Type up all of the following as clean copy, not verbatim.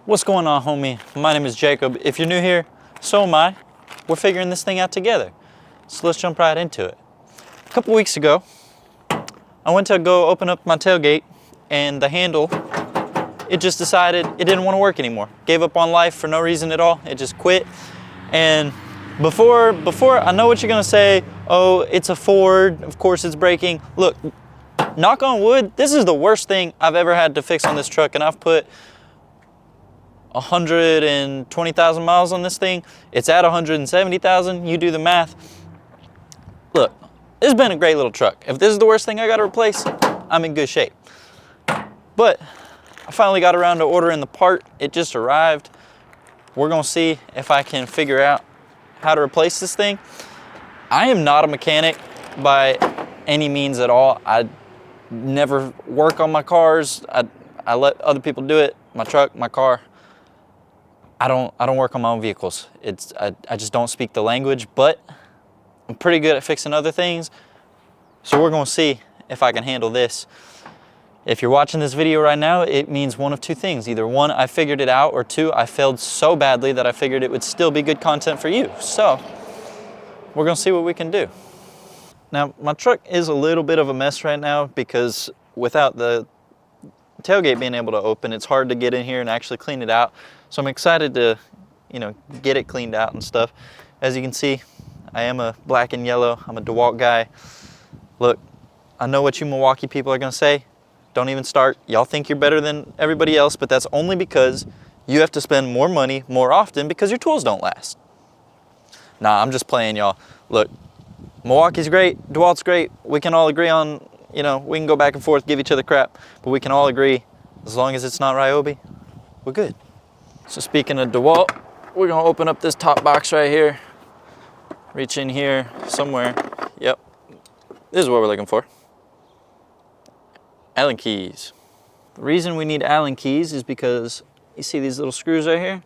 What's going on, homie? My name is Jacob. If you're new here, so am I. We're figuring this thing out together. So let's jump right into it. A couple weeks ago, I went to go open up my tailgate and the handle, it just decided it didn't want to work anymore. Gave up on life for no reason at all. It just quit. And before I know what you're gonna say, oh, it's a Ford, of course it's breaking. Look, knock on wood, this is the worst thing I've ever had to fix on this truck, and I've put 120,000 miles on this thing. It's at 170,000. You do the math. Look, this has been a great little truck. If this is the worst thing I got to replace, I'm in good shape. But I finally got around to ordering the part. It just arrived. We're gonna see if I can figure out how to replace this thing. I am not a mechanic by any means at all. I never work on my cars. I let other people do it. My truck, my car. I don't work on my own vehicles. I just don't speak the language, but I'm pretty good at fixing other things. So we're gonna see if I can handle this. If you're watching this video right now, it means one of two things. Either one, I figured it out, or two, I failed so badly that I figured it would still be good content for you. So we're gonna see what we can do. Now, my truck is a little bit of a mess right now because without the tailgate being able to open, it's hard to get in here and actually clean it out. So I'm excited to, get it cleaned out and stuff. As you can see, I am a black and yellow. I'm a DeWalt guy. Look, I know what you Milwaukee people are gonna say. Don't even start. Y'all think you're better than everybody else, but that's only because you have to spend more money more often because your tools don't last. Nah, I'm just playing, y'all. Look, Milwaukee's great, DeWalt's great. We can all agree on, we can go back and forth, give each other crap, but we can all agree, as long as it's not Ryobi, we're good. So speaking of DeWalt, we're gonna open up this top box right here. Reach in here somewhere. Yep, this is what we're looking for. Allen keys. The reason we need Allen keys is because you see these little screws right here?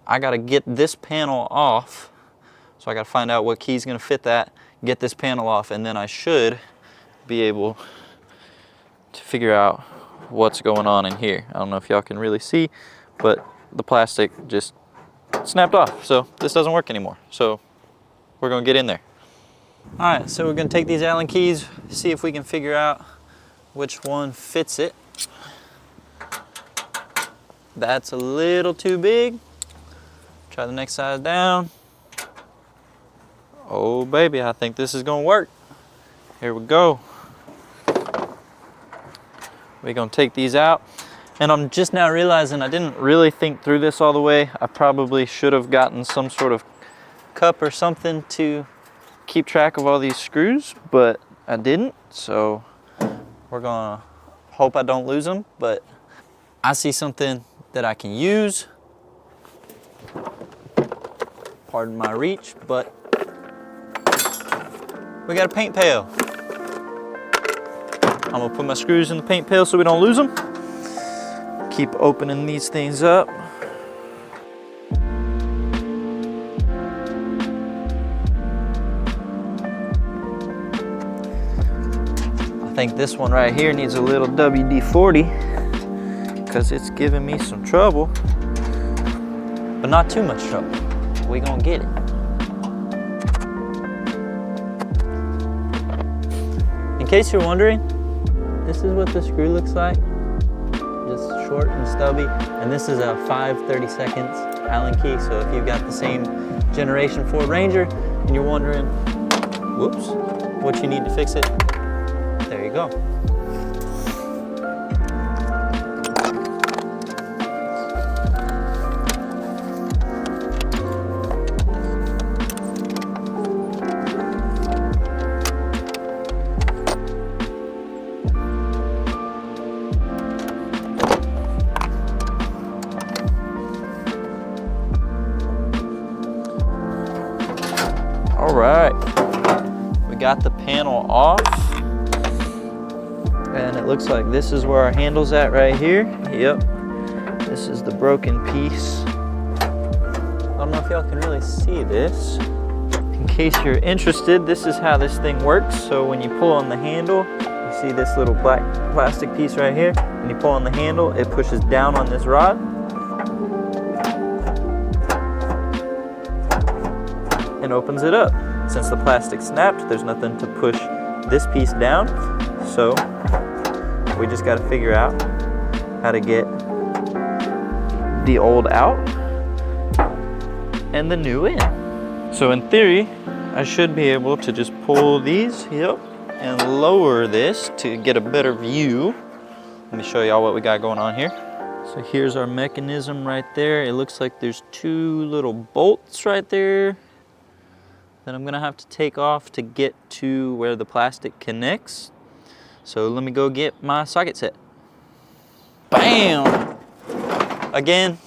I gotta get this panel off. So I gotta find out what key is gonna fit that, get this panel off, and then I should be able to figure out what's going on in here. I don't know if y'all can really see, but the plastic just snapped off. So this doesn't work anymore. So we're gonna get in there. All right, so we're gonna take these Allen keys, see if we can figure out which one fits it. That's a little too big. Try the next side down. Oh baby, I think this is gonna work. Here we go. We're gonna take these out. And I'm just now realizing I didn't really think through this all the way. I probably should have gotten some sort of cup or something to keep track of all these screws, but I didn't. So we're gonna hope I don't lose them, but I see something that I can use. Pardon my reach, but we got a paint pail. I'm gonna put my screws in the paint pail so we don't lose them. Keep opening these things up. I think this one right here needs a little WD-40 because it's giving me some trouble, but not too much trouble. We gonna get it. In case you're wondering, this is what the screw looks like. Just short and stubby, and this is a 5/32 Allen key. So if you've got the same generation Ford Ranger and you're wondering, whoops, what you need to fix it, there you go. All right, we got the panel off, and it looks like this is where our handle's at right here. Yep, this is the broken piece. I don't know if y'all can really see this. In case you're interested, this is how this thing works. So when you pull on the handle, you see this little black plastic piece right here. When you pull on the handle, it pushes down on this rod, and opens it up. Since the plastic snapped, there's nothing to push this piece down. So we just got to figure out how to get the old out and the new in. So in theory, I should be able to just pull these, yep, and lower this to get a better view. Let me show y'all what we got going on here. So here's our mechanism right there. It looks like there's 2 little bolts right there that I'm gonna have to take off to get to where the plastic connects. So let me go get my socket set. Bam! Again,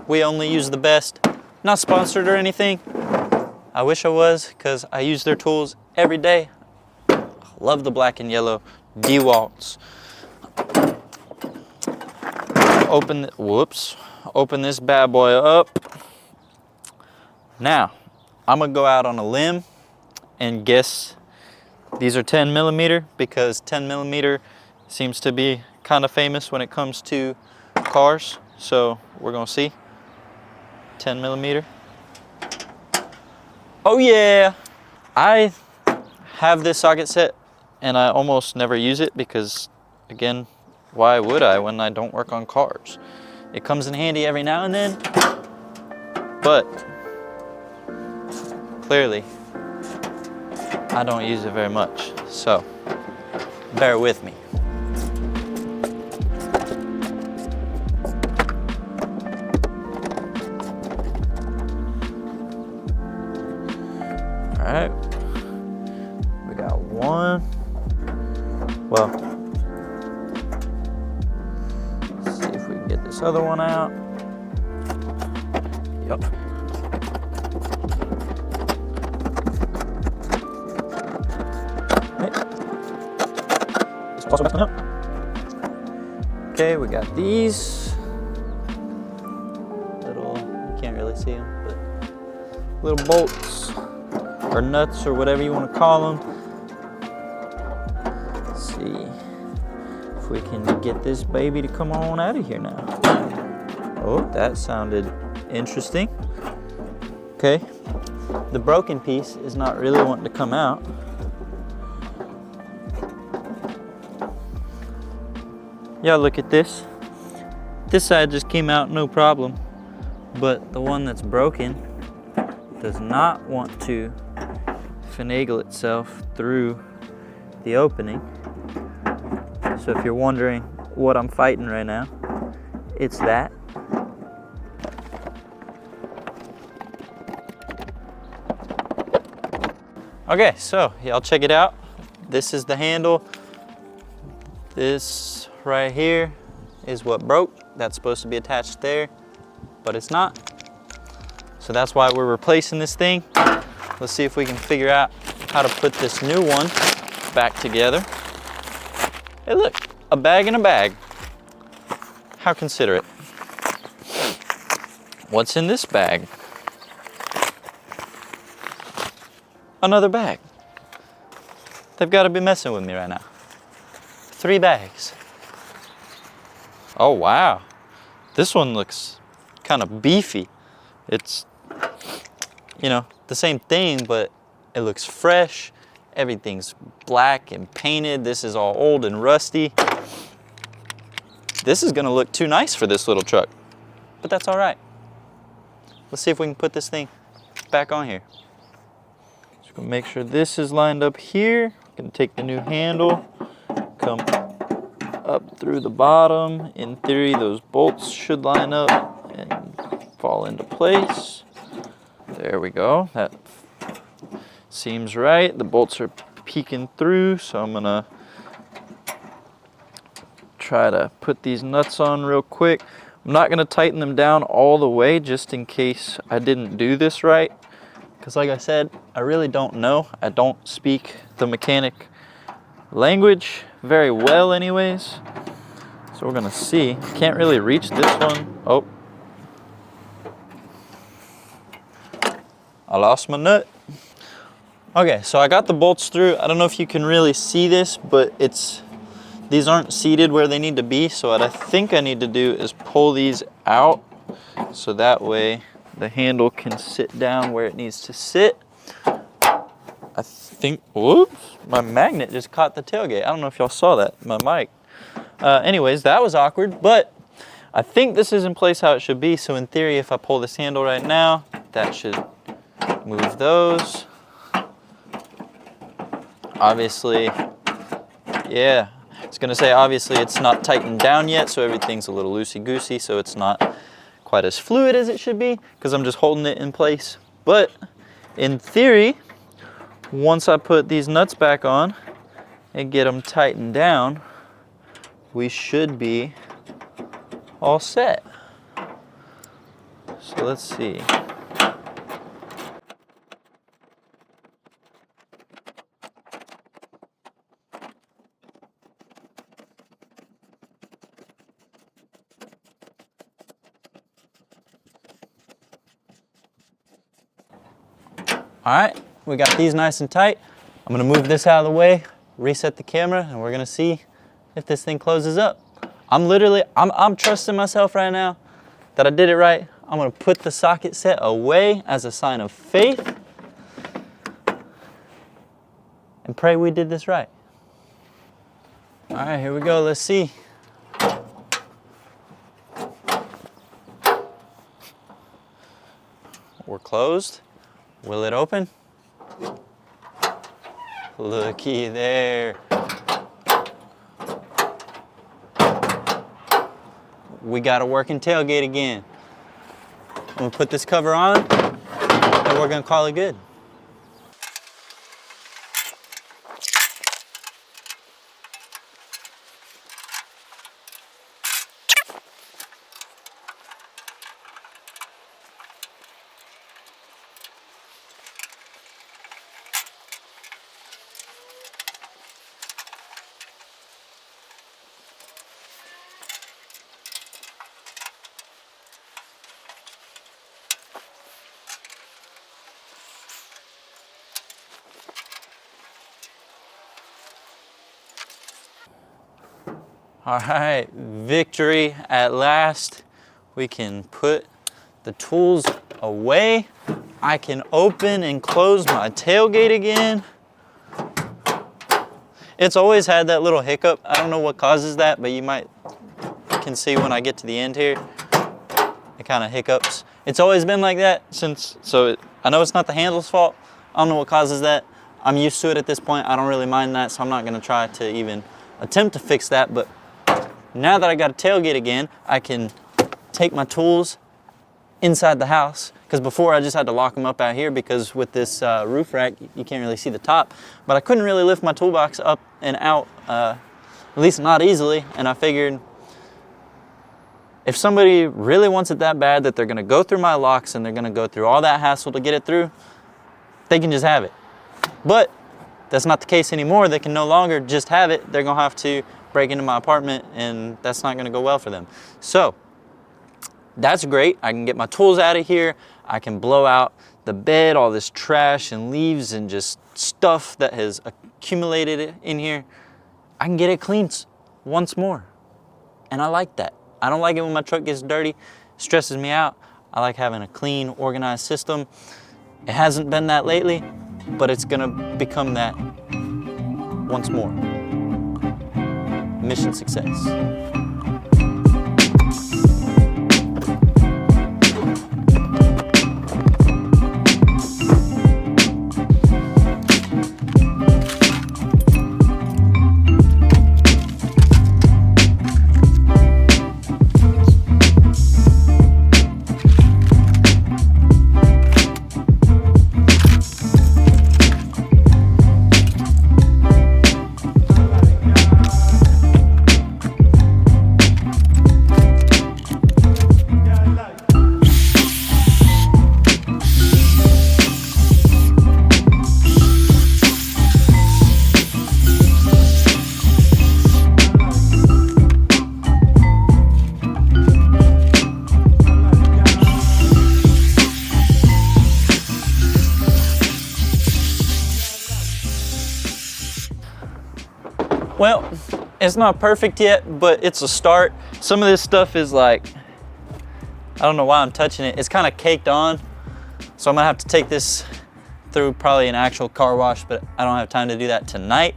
we only use the best. Not sponsored or anything. I wish I was, because I use their tools every day. Love the black and yellow DeWalt's. Open this bad boy up. Now, I'm gonna go out on a limb and guess these are 10 millimeter, because 10 millimeter seems to be kind of famous when it comes to cars. So we're gonna see. 10 millimeter. Oh yeah! I have this socket set and I almost never use it because, again, why would I when I don't work on cars? It comes in handy every now and then, but clearly I don't use it very much, so bear with me. All right, we got one. Well, let's see if we can get this other one out. Yep. Okay, we got these little, you can't really see them, but little bolts or nuts or whatever you want to call them. Let's see if we can get this baby to come on out of here now. Oh, that sounded interesting. Okay, the broken piece is not really wanting to come out. Y'all look at this. This side just came out no problem, but the one that's broken does not want to finagle itself through the opening. So if you're wondering what I'm fighting right now, it's that. Okay, so y'all check it out. This is the handle. This right here is what broke. That's supposed to be attached there, but it's not. So that's why we're replacing this thing. Let's see if we can figure out how to put this new one back together. Hey look, a bag in a bag. How considerate. What's in this bag? Another bag. They've got to be messing with me right now. 3 bags. Oh wow, this one looks kind of beefy. It's, you know, the same thing, but it looks fresh. Everything's black and painted. This is all old and rusty. This is gonna look too nice for this little truck, but that's all right. Let's see if we can put this thing back on here. Just gonna make sure this is lined up here. Gonna take the new handle, come up through the bottom. In theory, those bolts should line up and fall into place. There we go. That seems right. The bolts are peeking through, so I'm gonna try to put these nuts on real quick. I'm not gonna tighten them down all the way just in case I didn't do this right. Because like I said, I really don't know. I don't speak the mechanic language very well anyways. So we're gonna see. Can't really reach this one. Oh. I lost my nut. Okay, so I got the bolts through. I don't know if you can really see this, but these aren't seated where they need to be. So what I think I need to do is pull these out so that way the handle can sit down where it needs to sit. I think, whoops, my magnet just caught the tailgate. I don't know if y'all saw that, my mic. Anyways, that was awkward, but I think this is in place how it should be. So in theory, if I pull this handle right now, that should move those. Obviously, yeah, I was gonna say, obviously it's not tightened down yet, so everything's a little loosey-goosey, so it's not quite as fluid as it should be, because I'm just holding it in place. But in theory, once I put these nuts back on and get them tightened down, we should be all set. So let's see. All right, we got these nice and tight. I'm gonna move this out of the way, reset the camera, and we're gonna see if this thing closes up. I'm trusting myself right now that I did it right. I'm gonna put the socket set away as a sign of faith and pray we did this right. All right, here we go, let's see. We're closed. Will it open? Looky there. We got a working tailgate again. I'm gonna put this cover on and we're gonna call it good. All right, victory at last. We can put the tools away. I can open and close my tailgate again. It's always had that little hiccup. I don't know what causes that, but you can see when I get to the end here, it kind of hiccups. It's always been like that I know it's not the handle's fault. I don't know what causes that. I'm used to it at this point. I don't really mind that, so I'm not gonna try to even attempt to fix that, but now that I got a tailgate again, I can take my tools inside the house, because before I just had to lock them up out here because with this roof rack, you can't really see the top, but I couldn't really lift my toolbox up and out, at least not easily, and I figured if somebody really wants it that bad that they're gonna go through my locks and they're gonna go through all that hassle to get it through, they can just have it. But that's not the case anymore. They can no longer just have it. They're gonna have to break into my apartment, and that's not gonna go well for them. So that's great. I can get my tools out of here. I can blow out the bed, all this trash and leaves and just stuff that has accumulated in here. I can get it clean once more. And I like that. I don't like it when my truck gets dirty. It stresses me out. I like having a clean, organized system. It hasn't been that lately, but it's gonna become that once more. Mission success. Well, it's not perfect yet, but it's a start. Some of this stuff is like, don't know why I'm touching it. It's kind of caked on. So I'm gonna have to take this through probably an actual car wash, but I don't have time to do that tonight.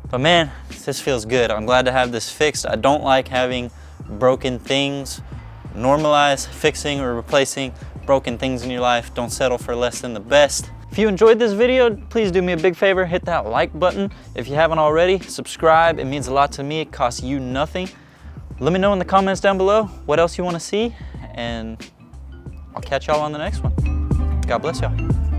But man, this feels good. I'm glad to have this fixed. I don't like having broken things. Normalize fixing or replacing broken things in your life. Don't settle for less than the best. If you enjoyed this video, please do me a big favor, hit that like button. If you haven't already, subscribe. It means a lot to me. It costs you nothing. Let me know in the comments down below what else you want to see, and I'll catch y'all on the next one. God bless y'all.